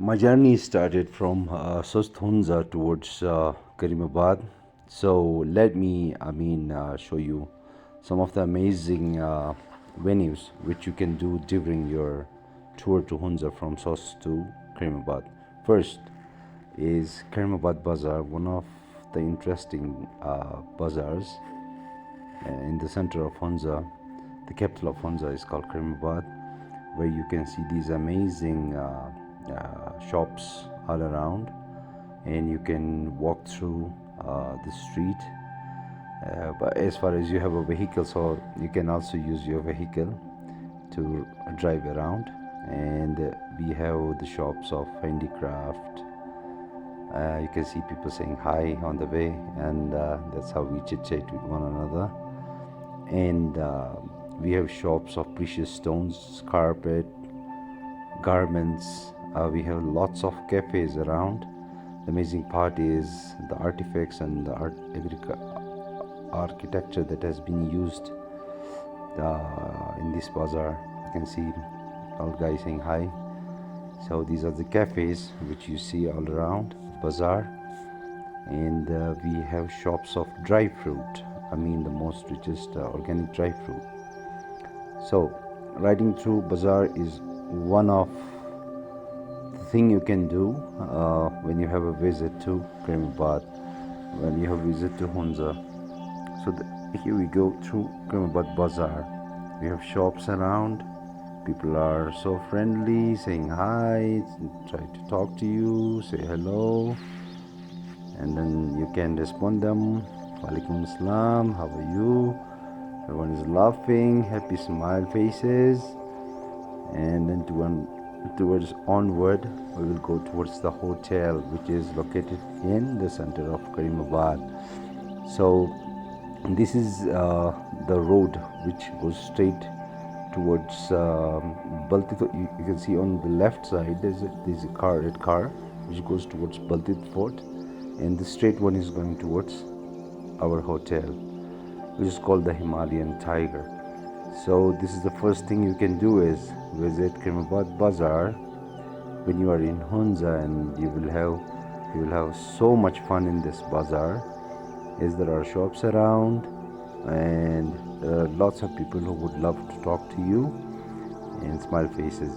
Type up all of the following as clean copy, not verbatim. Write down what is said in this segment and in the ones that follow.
My journey started from Hunza towards Karimabad. So let me, show you some of the amazing venues which you can do during your tour to Hunza from Sos to Karimabad. First is Karimabad Bazar, one of the interesting bazaars in the center of Hunza. The capital of Hunza is called Karimabad, where you can see these amazing shops all around, and you can walk through the street. But as far as you have a vehicle, so you can also use your vehicle to drive around. And we have the shops of handicraft. You can see people saying hi on the way, and that's how we chit chat with one another. And we have shops of precious stones, carpet, garments. We have lots of cafes around. The amazing part is the artifacts and the architecture that has been used in this bazaar. You can see old guy saying hi. So these are the cafes which you see all around bazaar. And we have shops of dry fruit. The most richest organic dry fruit. So riding through bazaar is one of the thing you can do when you have a visit to Karimabad, when you have a visit to Hunza. So here we go through Karimabad Bazaar. We have shops around. People are so friendly, saying hi, try to talk to you, say hello, and then you can respond them. Walaikum Assalam, how are you? Everyone is laughing, happy smile faces. And then towards onward, we will go towards the hotel, which is located in the center of Karimabad. So this is the road which goes straight towards Baltit. You can see on the left side there's a red car which goes towards Baltit Fort, and the straight one is going towards our hotel, which is called the Himalayan Tiger. So this is the first thing you can do is visit Karimabad Bazaar when you are in Hunza, and you will have so much fun in this bazaar, as there are shops around and there are lots of people who would love to talk to you and smile faces.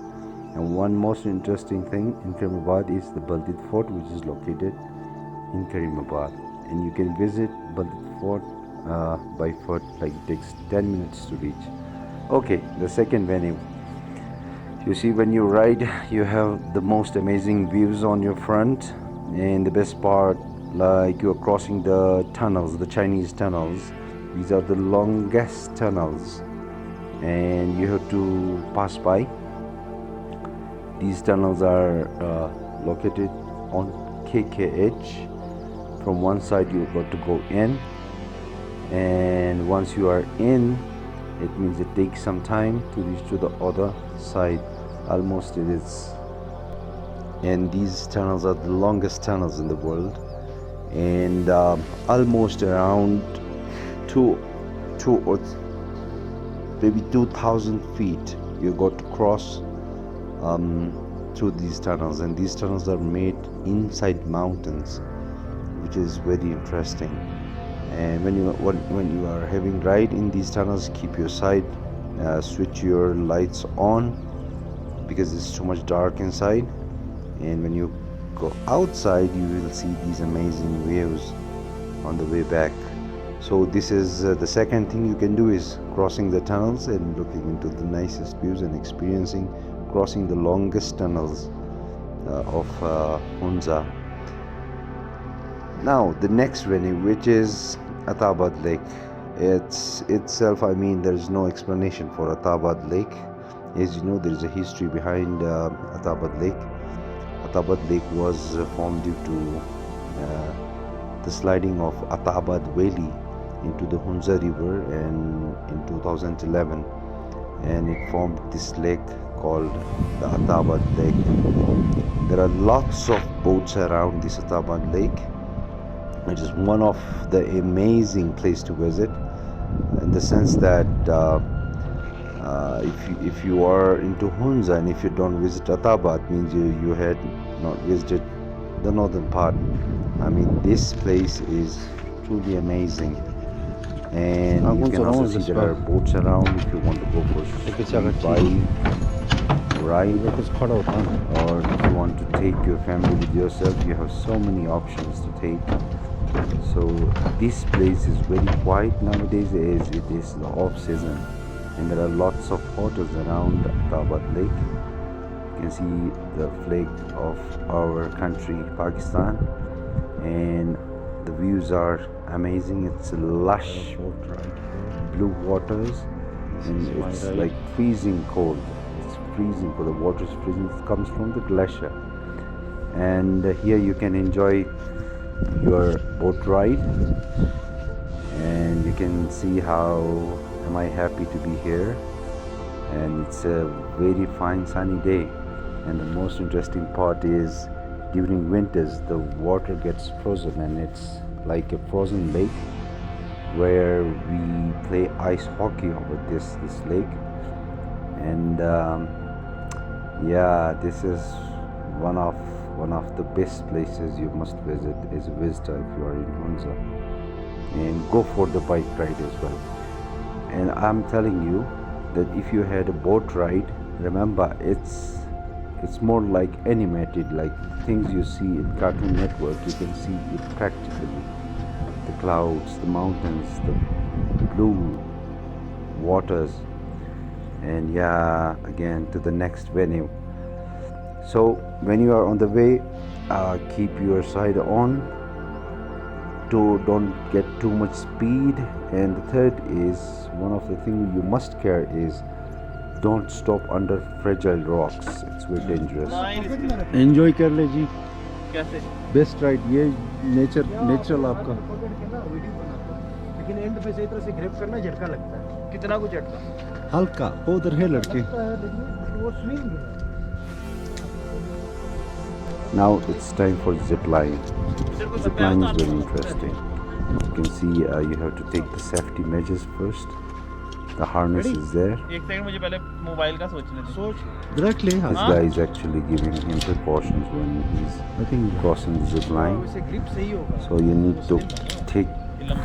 And one most interesting thing in Karimabad is the Baltit Fort, which is located in Karimabad, and you can visit Baltit Fort by foot, like it takes 10 minutes to reach. Okay, the second venue. You see, when you ride, you have the most amazing views on your front, and the best part, like you are crossing the tunnels, the Chinese tunnels. These are the longest tunnels, and you have to pass by. These tunnels are located on KKH. From one side, you've got to go in, and once you are in, it means it takes some time to reach to the other side. Almost it is, and these tunnels are the longest tunnels in the world, and almost around two or maybe 2,000 feet you got to cross through these tunnels, and these tunnels are made inside mountains, which is very interesting. And when you are having ride in these tunnels, keep your side, switch your lights on, because it's too much dark inside. And when you go outside, you will see these amazing views on the way back. So this is the second thing you can do, is crossing the tunnels and looking into the nicest views and experiencing crossing the longest tunnels of Hunza. Now the next venue, which is Atabad Lake. It's itself, there is no explanation for Atabad Lake. As you know, there is a history behind Atabad Lake. Atabad Lake was formed due to the sliding of Atabad Valley into the Hunza River in 2011, and it formed this lake called the Atabad Lake. There are lots of boats around this Atabad Lake. It is one of the amazing place to visit, in the sense that if you are into Hunza, and if you don't visit Atabad, means you had not visited the northern part. I mean, this place is truly amazing, and you can also see there are boats around if you want to go for bike ride, or if you want to take your family with yourself. You have so many options to take. So this place is very quiet nowadays as it is the off season, and there are lots of hotels around Tabat Lake. You can see the flag of our country, Pakistan, and the views are amazing. It's lush blue waters, and it's like freezing cold. It's freezing cold. The water is freezing. It comes from the glacier, and here you can enjoy your boat ride, and you can see how am I happy to be here. And it's a very fine sunny day, and the most interesting part is during winters the water gets frozen, and it's like a frozen lake where we play ice hockey over this lake. And yeah, this is one of the best places you must visit as a visitor if you are in Hunza, and go for the bike ride as well. And I'm telling you that if you had a boat ride, remember it's more like animated, like things you see in Cartoon Network. You can see it practically, the clouds, the mountains, the blue waters, and yeah, again to the next venue. So when you are on the way, keep your side on to don't get too much speed. And the third is, one of the things you must care is don't stop under fragile rocks. It's very dangerous. Enjoy कर ले जी. कैसे? Best ride ये natural आपका. लेकिन and पे से इस तरह से ग्रिप करना झटका लगता है. कितना कुछ झटका? हल्का. वो उधर है लड़के. वो स्विंग है. Now it's time for zip line. Zip line is very interesting. You can see you have to take the safety measures first. The harness is there. एक सेकंड मुझे पहले मोबाइल का सोचने दे. सोच. Directly. This guy is actually giving him precautions when he's crossing the zip line. So you need to take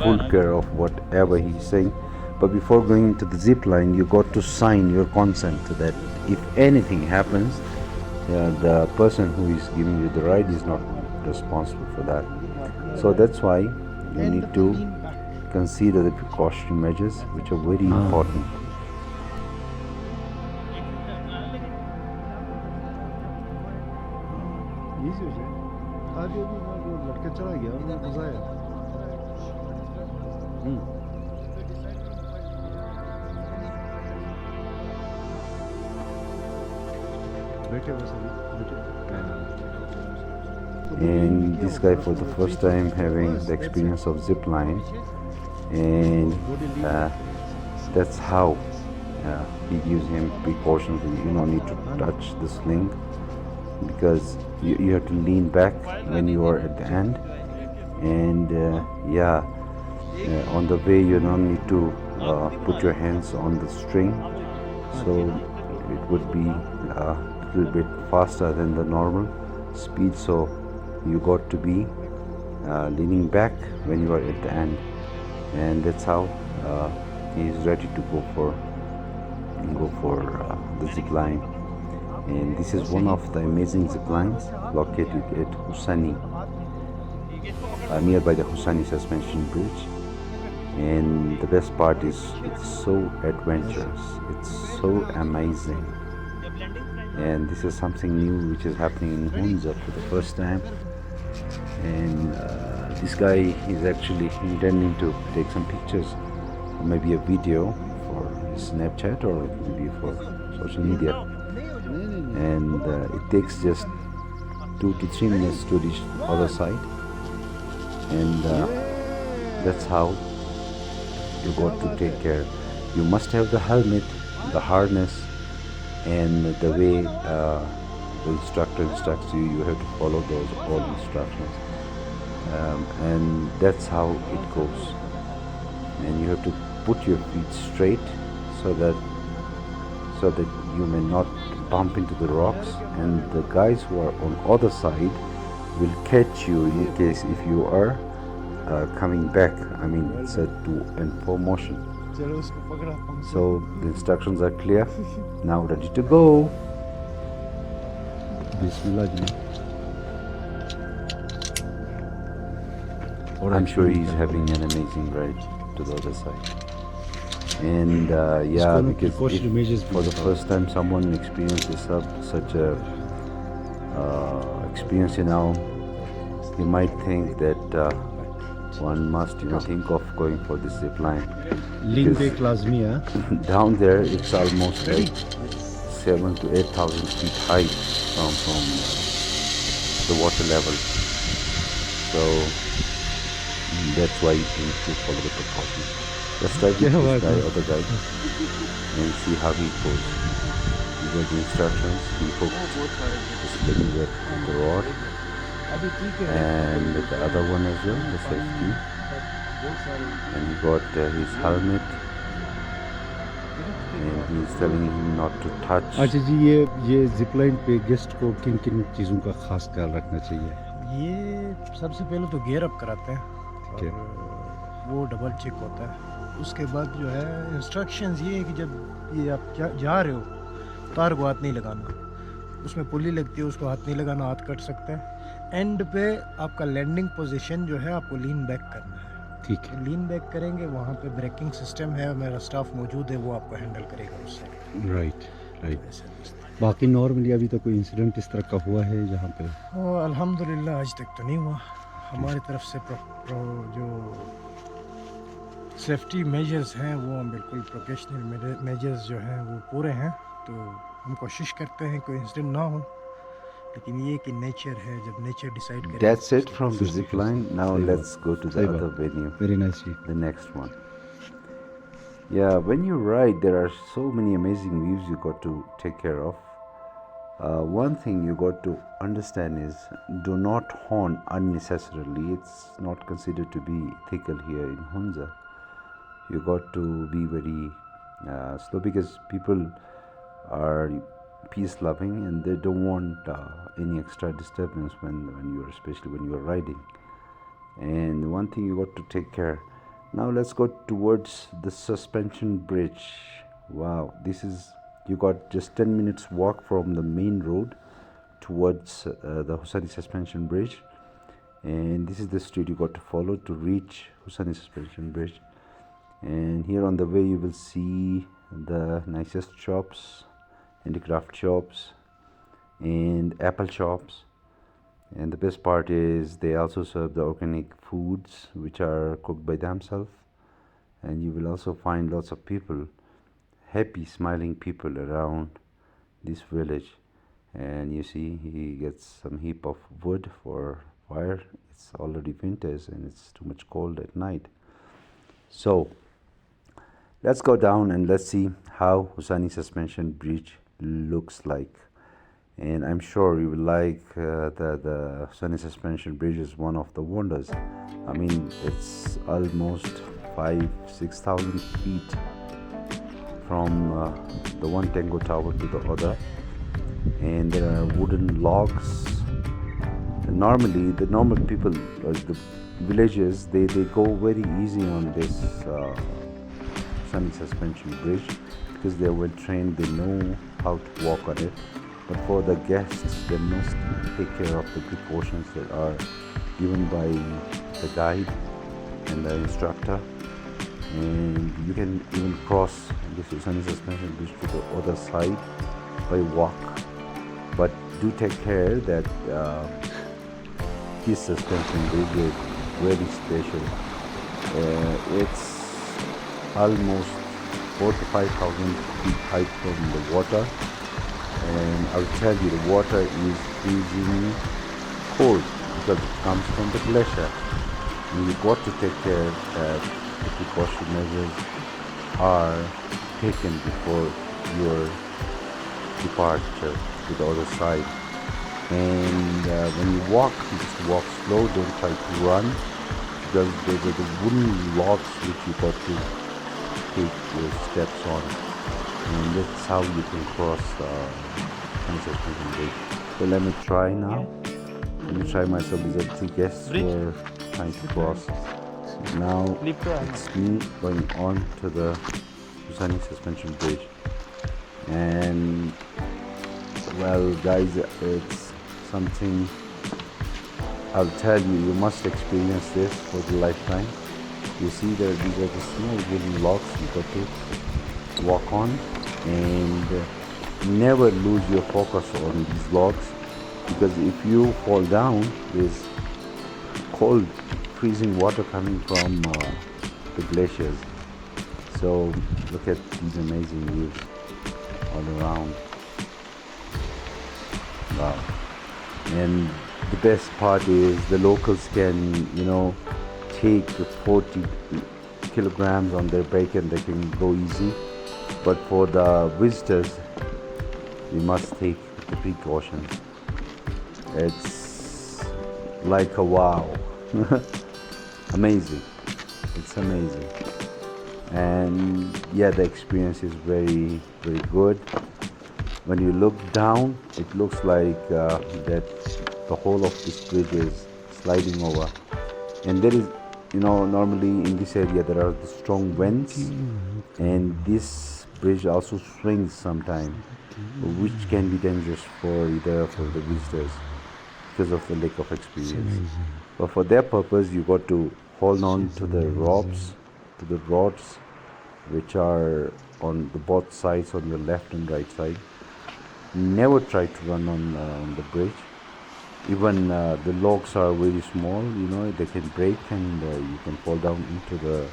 full care of whatever he's saying. But before going into the zip line, you got to sign your consent to that if anything happens, the person who is giving you the ride is not responsible for that. So that's why you need to consider the precautionary measures, which are very important. Easy हो जाए. आगे भी वो लड़का चला गया और मजा आया. बैठे बस अभी. And this guy for the first time having the experience of zip line, and that's how he gives him precautions. You don't need to touch the sling because you have to lean back when you are at the end, and on the way you don't need to put your hands on the string, so it would be a little bit faster than the normal speed. So you got to be leaning back when you are at the end, and that's how he is ready to go for the zip line. And this is one of the amazing zip lines located at Hussani, nearby the Hussani Suspension Bridge. And the best part is it's so adventurous, it's so amazing, and this is something new which is happening in Hunza for the first time. And this guy is actually intending to take some pictures, or maybe a video for his Snapchat or maybe for social media, and it takes just 2 to 3 minutes to reach the other side, and that's how you got to take care. You must have the helmet, the harness, and the way the instructor instructs you, you have to follow those all instructions, and that's how it goes. And you have to put your feet straight so that you may not bump into the rocks, and the guys who are on other side will catch you in case if you are coming back. I mean, it's a 2 and 4 motion. So the instructions are clear. Now ready to go. Bismillah ji. I'm sure he's having an amazing ride to the other side. And yeah, because if for the first time someone experiences such a experience, you know, you might think that one must, you know, think of going for this zip line. Down there, it's almost like 7,000 to 8,000 feet high from the water level. So that's why you need to follow the precautions. Let's try with this guy, other guy, and see how he goes. These are the instructions. He hooked the spinning web on the rod, and the other one as well, the safety. And he got his helmet, and he's telling him not to touch. अच्छा जी, ये zip line पे guest को किन किन चीज़ों का खास ख्याल रखना चाहिए? ये सबसे पहले तो गियर अप कराते हैं, ठीक है, और वो डबल चेक होता है। उसके बाद जो है इंस्ट्रक्शंस ये है कि जब ये आप जा रहे हो, तार को हाथ नहीं लगाना, उसमें पुली लगती है, उसको हाथ नहीं लगाना, हाथ कट सकते हैं। एंड पे आपका लैंडिंग पोजीशन जो है आपको लीन बैक करना है। ठीक है, लीन बैक करेंगे, वहाँ पे ब्रेकिंग सिस्टम है, मेरा स्टाफ मौजूद है, वो आपको हैंडल करेगा उससे। Right right. बाकी नॉर्मली अभी तक कोई इंसिडेंट इस तरह का हुआ है यहाँ पे? अल्हम्दुलिल्लाह आज तक तो नहीं हुआ। हमारी तरफ से जो सेफ्टी मेजर्स हैं वो हम बिल्कुल प्रोफेशनल मेजर्स जो हैं वो पूरे हैं, तो हम कोशिश करते हैं कोई इंसिडेंट ना हो, लेकिन ये कि नेचर है, जब नेचर डिसाइड करे। That's it from the zip line. Now let's go to the other venue. Very nice. The next one. Yeah, when you ride, there are so many amazing views you got to take care of. One thing you got to understand is do not horn unnecessarily. It's not considered to be ethical here in Hunza. You got to be very slow, because people are peace loving and they don't want any extra disturbance when you are, especially when you are riding. And one thing you got to take care. Now let's go towards the suspension bridge. Wow, this is, you got just 10 minutes walk from the main road towards the Hussani Suspension Bridge, and this is the street you got to follow to reach Hussani Suspension Bridge. And here on the way you will see the nicest shops, handicraft shops and apple shops. And the best part is they also serve the organic foods which are cooked by themselves. And you will also find lots of people, happy smiling people around this village. And you see he gets some heap of wood for fire. It's already winters and it's too much cold at night. So let's go down and let's see how Hussani Suspension Bridge looks like. And I'm sure you will like the Hussani Suspension Bridge is one of the wonders. I mean, it's almost 5,000-6,000 feet from the one tango tower to the other, and there are wooden logs. And normally the normal people, the villagers, they go very easy on this Hussani Suspension Bridge because they are well trained, they know how to walk on it. But for the guests, they must take care of the precautions that are given by the guide and the instructor. And you can even cross this Hussani Suspension Bridge to the other side by walk. But do take care that this suspension bridge is very special. It's almost 4,000 to 5,000 feet high from the water. And I'll tell you, the water is freezing cold because it comes from the glacier. And you've got to take care that the precaution measures are taken before your departure to the other side. And when you walk, you just walk slow, don't try to run, because those are the wooden logs which you got to take your steps on. And that's how you can cross Hussani Suspension Bridge. So let me try now. Let me try myself. These are 3 guests who are trying to cross. Now it's me going on to the Hussani Suspension Bridge. And well guys, it's something I'll tell you, you must experience this for the lifetime. You see that these are the small wooden logs you got to walk on, and never lose your focus on these logs, because if you fall down, there's cold freezing water coming from the glaciers. So look at these amazing views all around. Wow. And the best part is the locals can, take 40 kilograms on their back and they can go easy. But for the visitors, we must take the precautions. It's like a wow. Amazing. It's amazing. And yeah, the experience is very, very good. When you look down, it looks like that the whole of this bridge is sliding over. And there is, normally in this area there are the strong winds, and this bridge also swings sometimes, which can be dangerous for the visitors because of the lack of experience. But for their purpose, you got to hold on to the ropes, to the rods, which are on the both sides, on your left and right side. Never try to run on the bridge. Even the logs are very small, they can break, and you can fall down into the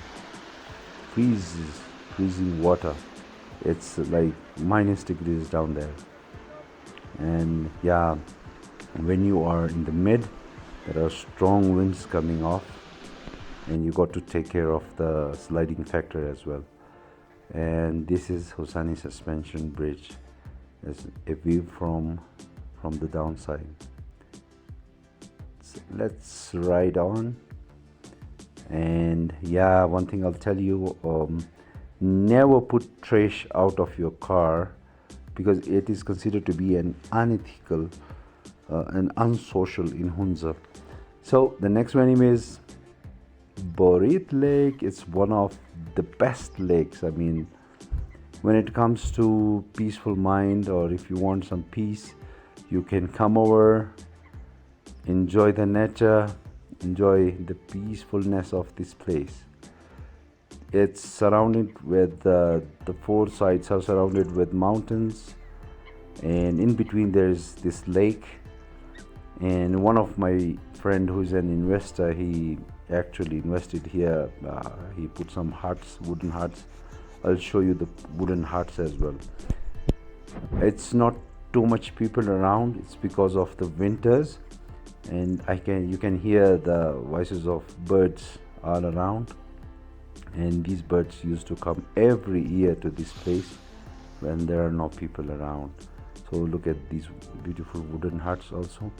freezing water. It's like -degrees down there. And yeah, when you are in the mid, there are strong winds coming off, and you got to take care of the sliding factor as well. And this is Hussani Suspension Bridge. There's a view from the downside. So let's ride on. And yeah, one thing I'll tell you, never put trash out of your car, because it is considered to be an unethical and unsocial in Hunza. So the next venue is Baltit Lake. It's one of the best lakes. I mean, when it comes to peaceful mind, or if you want some peace, you can come over, enjoy the nature, enjoy the peacefulness of this place. It's surrounded with the 4 sides are surrounded with mountains, and in between there's this lake. And one of my friend who's an investor, he actually invested here. He put some huts, wooden huts. I'll show you the wooden huts as well. It's not too much people around. It's because of the winters, and you can hear the voices of birds all around. And these birds used to come every year to this place when there are no people around. So look at these beautiful wooden huts. Also,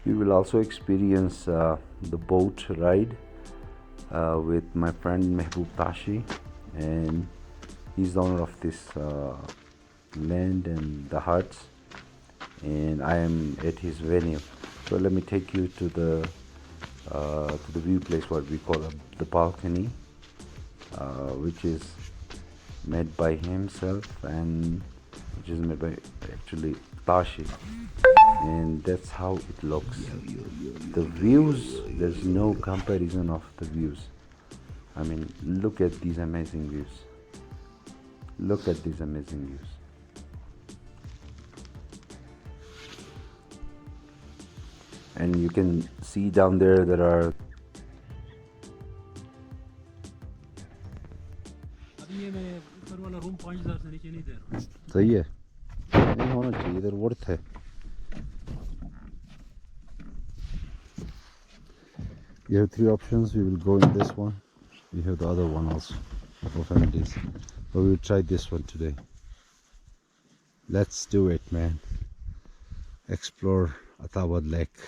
you will also experience the boat ride with my friend Mehboob Tashi, and he's the owner of this land and the huts, and I am at his venue. So let me take you to the view place, what we call the balcony, which is made by himself, and which is made by actually Tashi, and that's how it looks. The views, there's no comparison of the views. I mean, look at these amazing views. Look at these amazing views. And you can see down there are सही है, नहीं होना चाहिए, इधर worth है. You have 3 options. We will go in this one. We have the other one also for families, but we will try this one today. Let's do it, man. Explore Atawad Lake.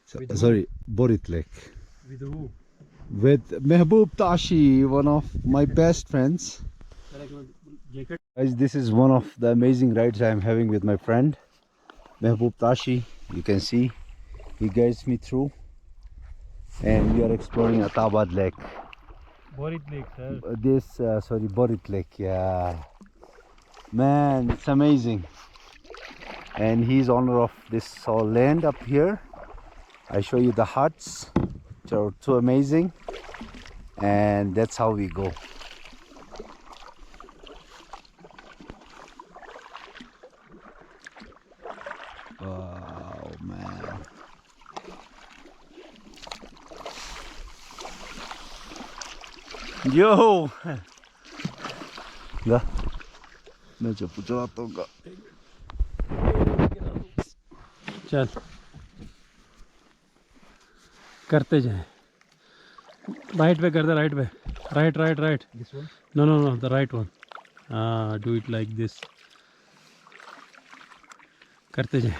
Sorry, Baltit Lake. With who? With Mehboob Tashi, one of my best friends. Guys, this is one of the amazing rides I am having with my friend. Mehboob Tashi, you can see, he guides me through, and we are exploring Atabad Lake. Borit Lake, sir. Sorry, Borit Lake, yeah. Man, it's amazing. And he's owner of this land up here. I show you the huts, which are too amazing. And that's how we go. Wow, man. Yo! Da. मैं चप्पू चलाता हूँ. चल करते जाए. Right पे कर दे, right पे. Right. This one? No, the right one. Do it like this. करते जाए.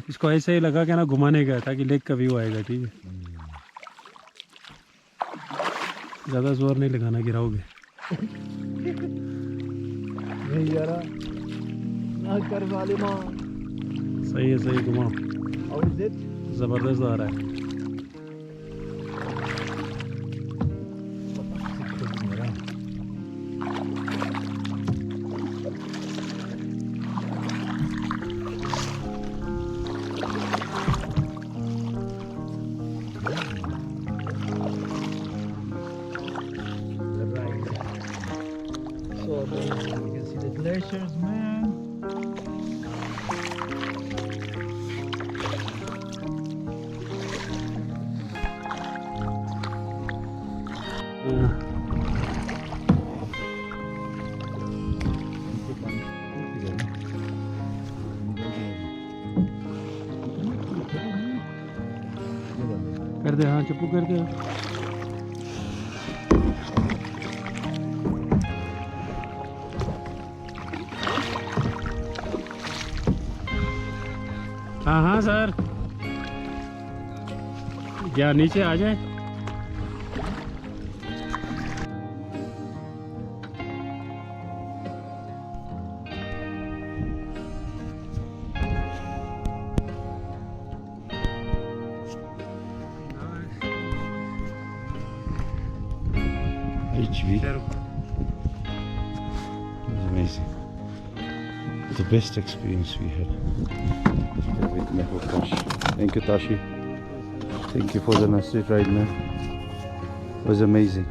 इसको ऐसे ही लगा के ना घुमाने का, ताकि लेक का व्यू आएगा. ठीक है, ज़्यादा जोर नहीं लगाना, गिराओगे. नहीं यारा ना कर जालिमा. सही है, घुमाओ. How is it? ज़बरदस्त आ रहा है. So amazing. You can see the glaciers, man. कर दे, हाँ चप्पू कर दे. हाँ सर, क्या नीचे आ जाए. HV. It was amazing. The best experience we had with Mehboob Tashi. Thank you, Tashi. Thank you for the nice ride, man. It was amazing.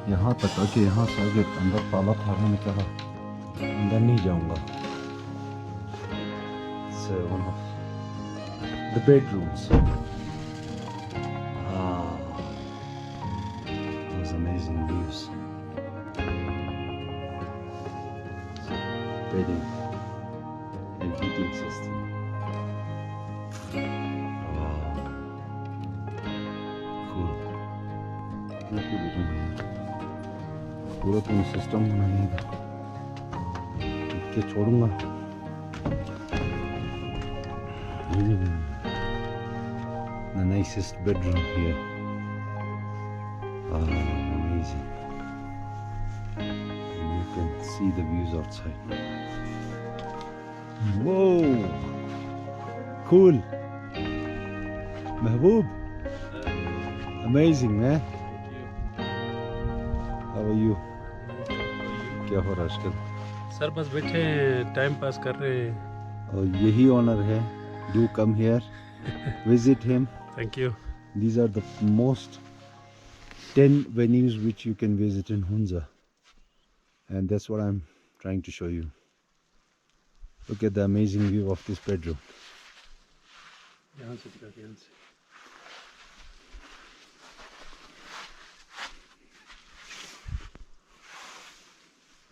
यहाँ तक आके यहाँ से आगे अंदर ताला था, मैंने कहा अंदर नहीं जाऊंगा. It's one of the bedrooms. It was amazing views. Bedding and heating system. Wow. Cool. पूरा तो सिस्टम बनाएगा, के छोड़ूंगा. The nicest bedroom here. Amazing. And you can see the views outside. Whoa! Cool. Mehboob. Amazing, man. How are you? क्या हो रहा है आजकल? सर बस बैठे हैं, टाइम पास कर रहे हैं. और यही ऑनर है. Do come here, visit him. Thank you. These are the most 10 venues which you can visit in Hunza, and that's what I'm trying to show you. Look at the amazing view of this bedroom. यहाँ से दिखा के, यहाँ से.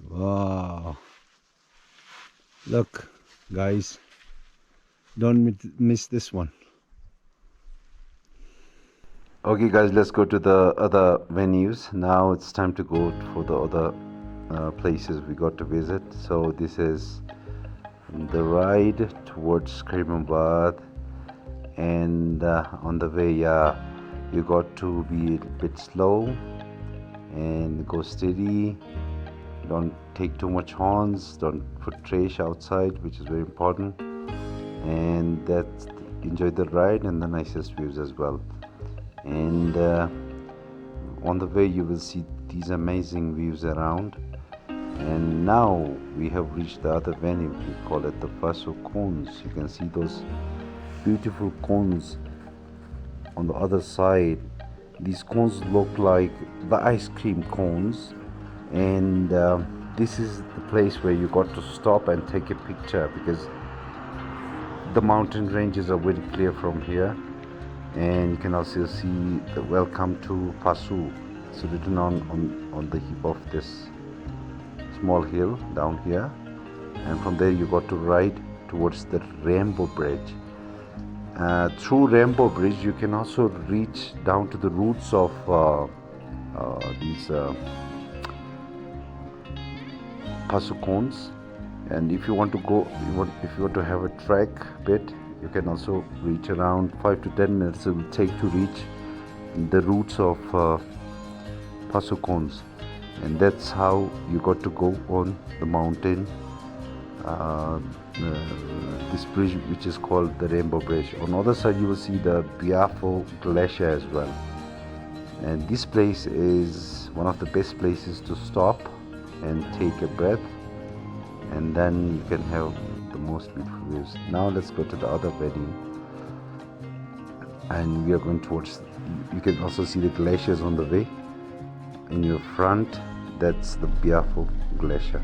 Wow. Look, guys, don't miss this one. Okay guys, let's go to the other venues. Now it's time to go for the other places we got to visit. So this is the ride towards Karimabad, and on the way you got to be a bit slow and go steady. Don't take too much horns, don't put trash outside, which is very important. And that's enjoy the ride and the nicest views as well. And on the way you will see these amazing views around. And now we have reached the other venue. We call it the Passu Cones. You can see those beautiful cones on the other side. These cones look like the ice cream cones, and this is the place where you got to stop and take a picture, because the mountain ranges are very clear from here. And you can also see the welcome to Passu. It's written on the hip of this small hill down here, and from there you got to ride towards the Rainbow Bridge. Through Rainbow Bridge you can also reach down to the roots of these Passu Cones. And if you want to go, if you want to have a trek bit, you can also reach around 5 to 10 minutes it will take to reach the roots of Passu Cones. And that's how you got to go on the mountain, this bridge which is called the Rainbow Bridge. On the other side you will see the Biafo Glacier as well. And this place is one of the best places to stop and take a breath, and then you can have the most beautiful views. Now let's go to the other venue, and we are going towards, you can also see the glaciers on the way. In your front, that's the Biafo Glacier.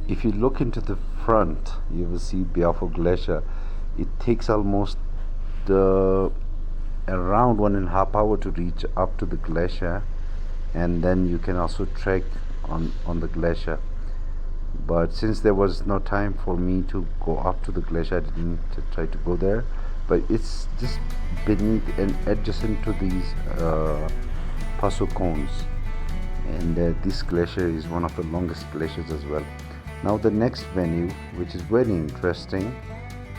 If you look into the front, you will see Biafo Glacier. It takes almost around 1.5 hours to reach up to the glacier, and then you can also trek on the glacier. But since there was no time for me to go up to the glacier, I didn't try to go there. But it's just beneath and adjacent to these Passu Cones, and this glacier is one of the longest glaciers as well. Now the next venue, which is very interesting,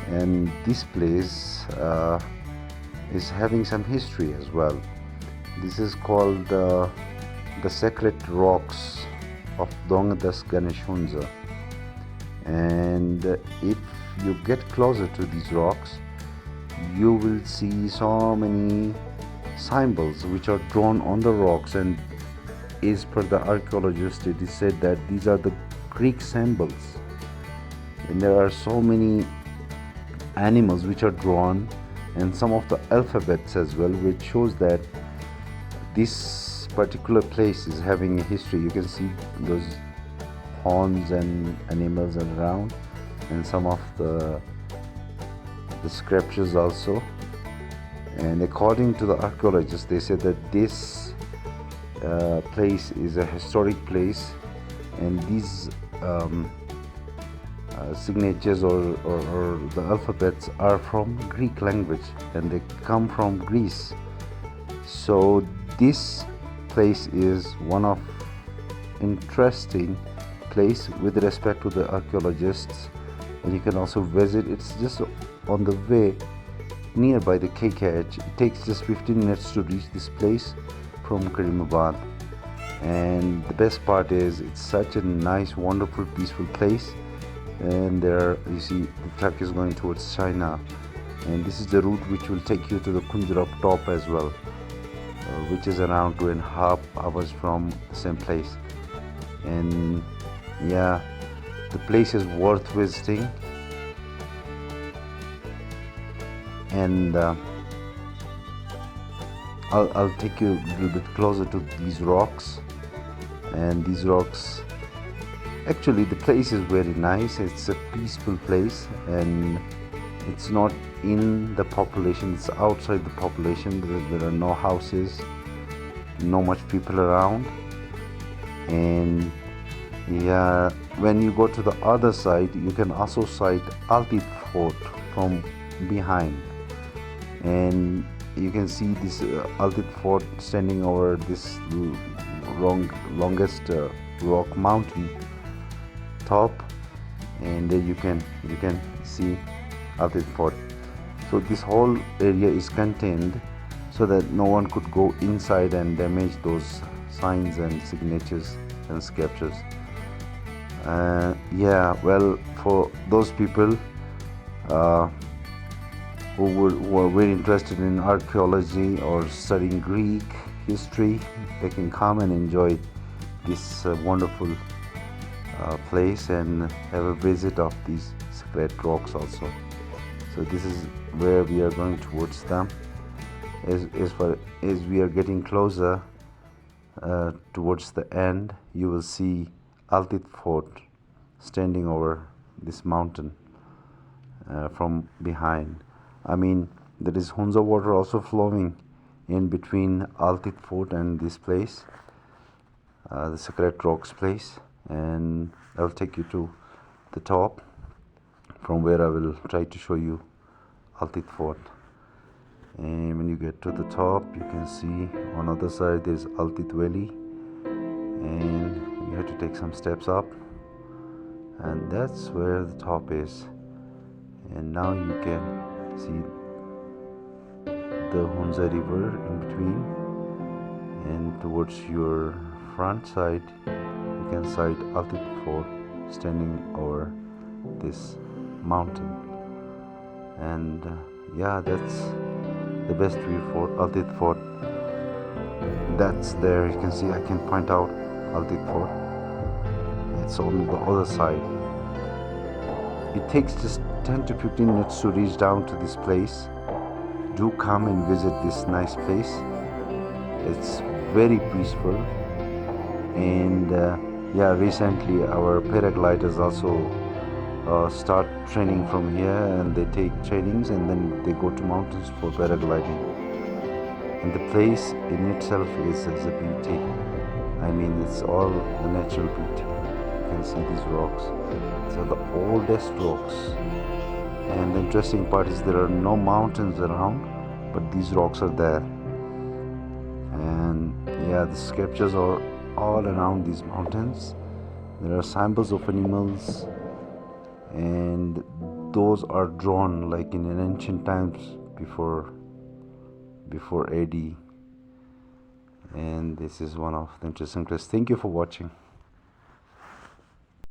and this place is having some history as well. This is called the Sacred Rocks of Dongadas Ganesh Hunza. And if you get closer to these rocks, you will see so many symbols which are drawn on the rocks, and as per the archaeologist it is said that these are the Greek symbols. And there are so many animals which are drawn, and some of the alphabets as well, which shows that this particular place is having a history. You can see those horns and animals around, and some of the sculptures also. And according to the archaeologists, they said that this place is a historic place, and these signatures or the alphabets are from Greek language, and they come from Greece. So this place is one of interesting place with respect to the archaeologists, and you can also visit. It's just on the way nearby the KKH. It takes just 15 minutes to reach this place from Karimabad. And the best part is it's such a nice, wonderful, peaceful place. And there you see the truck is going towards China, and this is the route which will take you to the Kunjarab top as well, which is around 2.5 hours from the same place. And yeah, the place is worth visiting. And I'll take you a little bit closer to these rocks. And these rocks, actually the place is very nice. It's a peaceful place, and it's not in the population, it's outside the population. There are no houses, no much people around. And yeah, when you go to the other side, you can also sight Baltit fort from behind, and you can see this Baltit fort standing over this longest rock mountain top, and there you can see Baltit fort. So this whole area is contained so that no one could go inside and damage those signs and signatures and sculptures. Yeah, well, for those people who are very interested in archaeology or studying Greek history, they can come and enjoy this wonderful place and have a visit of these sacred rocks also. So this is where we are going towards them. As far as we are getting closer towards the end, you will see Baltit Fort standing over this mountain from behind. I mean, there is Hunza water also flowing in between Baltit Fort and this place, the Sacred Rocks place, and I'll take you to the top, from where I will try to show you Baltit Fort. And when you get to the top, you can see on the other side there's Baltit Valley, and you have to take some steps up, and that's where the top is. And now you can see the Hunza river in between, and towards your front side you can sight Baltit Fort standing over this mountain. And yeah, that's the best view for Baltit Fort. That's there, you can see, I can point out Baltit Fort. It's on the other side. It takes just 10 to 15 minutes to reach down to this place. Do come and visit this nice place. It's very peaceful. And yeah, recently our paragliders also start training from here, and they take trainings and then they go to mountains for paragliding. And the place in itself is a beauty. I mean, it's all the natural beauty. You can see these rocks. These are the oldest rocks. And the interesting part is there are no mountains around, but these rocks are there. And yeah, the sculptures are all around these mountains. There are symbols of animals, and those are drawn like in an ancient times before AD. And this is one of the interesting places. Thank you for watching.